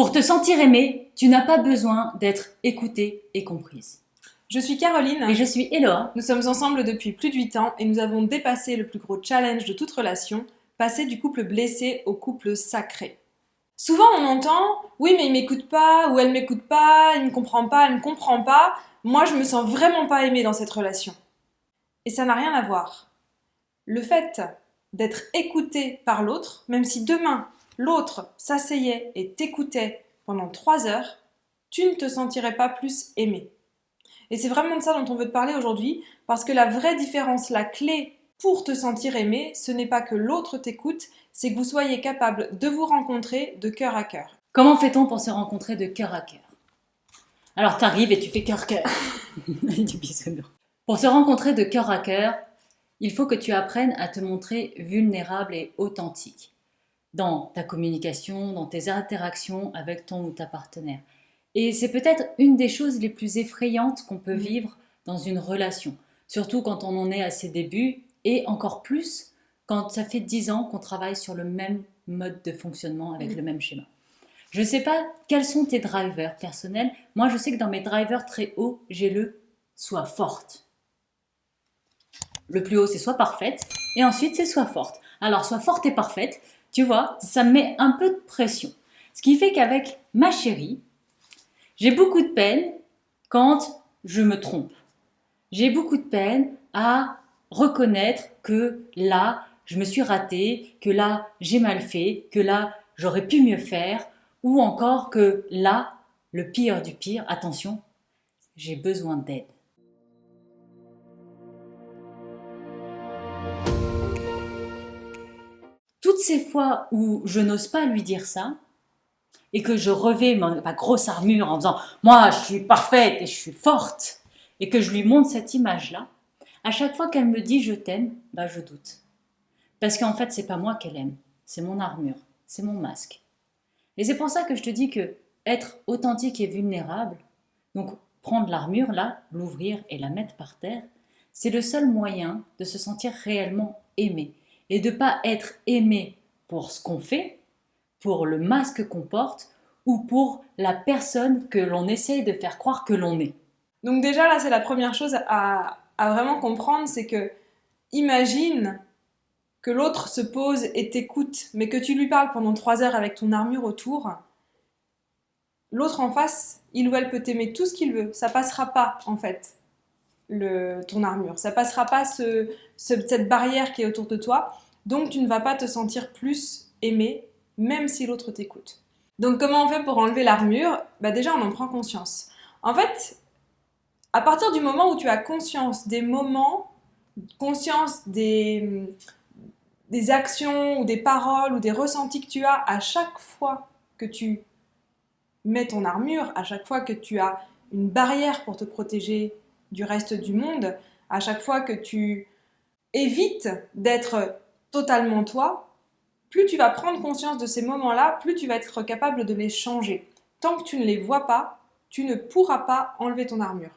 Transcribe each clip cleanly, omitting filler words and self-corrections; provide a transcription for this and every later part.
Pour te sentir aimée, tu n'as pas besoin d'être écoutée et comprise. Je suis Caroline. Et je suis Eloa. Nous sommes ensemble depuis plus de 8 ans et nous avons dépassé le plus gros challenge de toute relation, passer du couple blessé au couple sacré. Souvent on entend « oui mais il m'écoute pas » ou « elle m'écoute pas, il me comprend pas, elle me comprend pas, moi je me sens vraiment pas aimée dans cette relation ». Et ça n'a rien à voir. Le fait d'être écouté par l'autre, même si demain l'autre s'asseyait et t'écoutait pendant 3 heures, tu ne te sentirais pas plus aimé. Et c'est vraiment de ça dont on veut te parler aujourd'hui, parce que la vraie différence, la clé pour te sentir aimé, ce n'est pas que l'autre t'écoute, c'est que vous soyez capable de vous rencontrer de cœur à cœur. Comment fait-on pour se rencontrer de cœur à cœur? Alors t'arrives et tu fais cœur-cœur. Du bisounours. Pour se rencontrer de cœur à cœur, il faut que tu apprennes à te montrer vulnérable et authentique dans ta communication, dans tes interactions avec ton ou ta partenaire. Et c'est peut-être une des choses les plus effrayantes qu'on peut vivre dans une relation, surtout quand on en est à ses débuts et encore plus quand ça fait 10 ans qu'on travaille sur le même mode de fonctionnement avec le même schéma. Je ne sais pas quels sont tes drivers personnels. Moi, je sais que dans mes drivers très hauts, j'ai le « sois forte ». Le plus haut, c'est « sois parfaite » et ensuite, c'est « sois forte ». Alors, « sois forte et parfaite », tu vois, ça me met un peu de pression. Ce qui fait qu'avec ma chérie, j'ai beaucoup de peine quand je me trompe. J'ai beaucoup de peine à reconnaître que là, je me suis ratée, que là, j'ai mal fait, que là, j'aurais pu mieux faire, ou encore que là, le pire du pire, attention, j'ai besoin d'aide. Toutes ces fois où je n'ose pas lui dire ça, et que je revais ma grosse armure en faisant « moi, je suis parfaite et je suis forte », et que je lui montre cette image-là, à chaque fois qu'elle me dit « je t'aime », bah je doute. Parce qu'en fait, c'est pas moi qu'elle aime, c'est mon armure, c'est mon masque. Et c'est pour ça que je te dis que être authentique et vulnérable, donc prendre l'armure là, l'ouvrir et la mettre par terre, c'est le seul moyen de se sentir réellement aimé. Et de ne pas être aimé pour ce qu'on fait, pour le masque qu'on porte, ou pour la personne que l'on essaye de faire croire que l'on est. Donc déjà là, c'est la première chose à vraiment comprendre, c'est que imagine que l'autre se pose et t'écoute, mais que tu lui parles pendant 3 heures avec ton armure autour. L'autre en face, il ou elle peut t'aimer tout ce qu'il veut, ça passera pas en fait ton armure, ça passera pas cette barrière qui est autour de toi, donc tu ne vas pas te sentir plus aimé, même si l'autre t'écoute. Donc comment on fait pour enlever l'armure? Bah déjà on en prend conscience. En fait, à partir du moment où tu as conscience des moments, conscience des actions ou des paroles ou des ressentis que tu as à chaque fois que tu mets ton armure, à chaque fois que tu as une barrière pour te protéger du reste du monde, à chaque fois que tu évites d'être totalement toi, plus tu vas prendre conscience de ces moments-là, plus tu vas être capable de les changer. Tant que tu ne les vois pas, tu ne pourras pas enlever ton armure.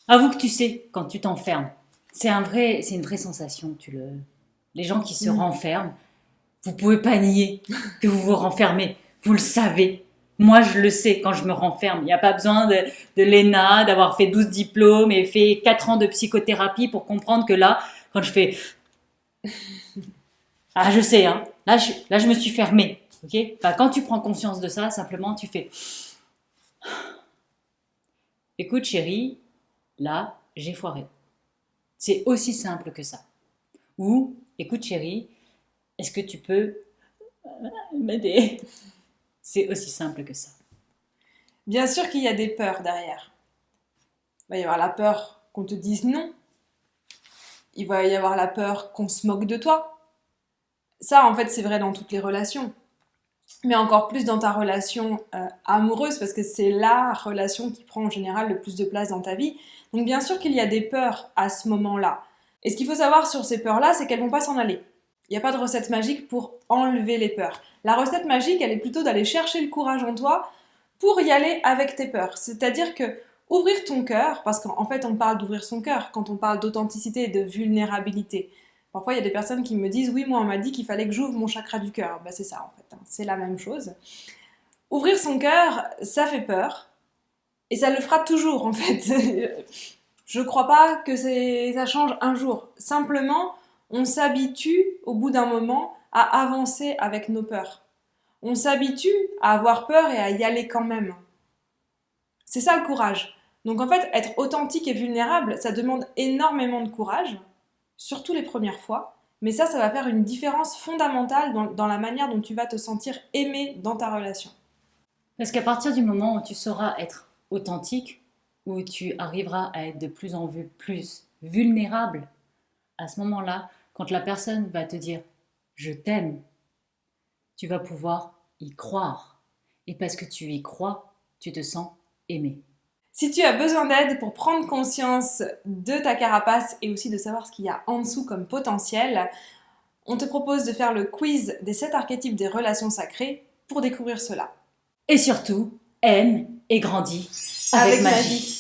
Avoue que tu sais, quand tu t'enfermes, c'est une vraie sensation. Les gens qui se renferment, vous pouvez pas nier que vous vous renfermez. Vous le savez. Moi, je le sais quand je me renferme. Il n'y a pas besoin de l'ENA, d'avoir fait 12 diplômes et fait 4 ans de psychothérapie pour comprendre que là, quand je fais... Ah, je sais, hein. Là, je me suis fermée. Okay, enfin, quand tu prends conscience de ça, simplement, tu fais... Écoute, chérie, là, j'ai foiré. C'est aussi simple que ça. Ou, écoute, chérie, est-ce que tu peux m'aider? C'est aussi simple que ça. Bien sûr qu'il y a des peurs derrière. Il va y avoir la peur qu'on te dise non. Il va y avoir la peur qu'on se moque de toi. Ça, en fait, c'est vrai dans toutes les relations. Mais encore plus dans ta relation amoureuse, parce que c'est la relation qui prend en général le plus de place dans ta vie. Donc bien sûr qu'il y a des peurs à ce moment-là. Et ce qu'il faut savoir sur ces peurs-là, c'est qu'elles vont pas s'en aller. Il n'y a pas de recette magique pour enlever les peurs. La recette magique, elle est plutôt d'aller chercher le courage en toi pour y aller avec tes peurs. C'est-à-dire que ouvrir ton cœur, parce qu'en fait on parle d'ouvrir son cœur quand on parle d'authenticité et de vulnérabilité. Parfois il y a des personnes qui me disent « oui, moi on m'a dit qu'il fallait que j'ouvre mon chakra du cœur ». Ben, c'est ça en fait, hein. C'est la même chose. Ouvrir son cœur, ça fait peur. Et ça le fera toujours, en fait. Je crois pas que ça change un jour. Simplement, on s'habitue, au bout d'un moment, à avancer avec nos peurs. On s'habitue à avoir peur et à y aller quand même. C'est ça le courage. Donc en fait, être authentique et vulnérable, ça demande énormément de courage, surtout les premières fois. Mais ça va faire une différence fondamentale dans la manière dont tu vas te sentir aimé dans ta relation. Parce qu'à partir du moment où tu sauras être authentique, où tu arriveras à être de plus en plus vulnérable, à ce moment-là, quand la personne va te dire je t'aime, tu vas pouvoir y croire. Et parce que tu y crois, tu te sens aimé. Si tu as besoin d'aide pour prendre conscience de ta carapace et aussi de savoir ce qu'il y a en dessous comme potentiel, on te propose de faire le quiz des 7 archétypes des relations sacrées pour découvrir cela. Et surtout, aime et grandis avec magie.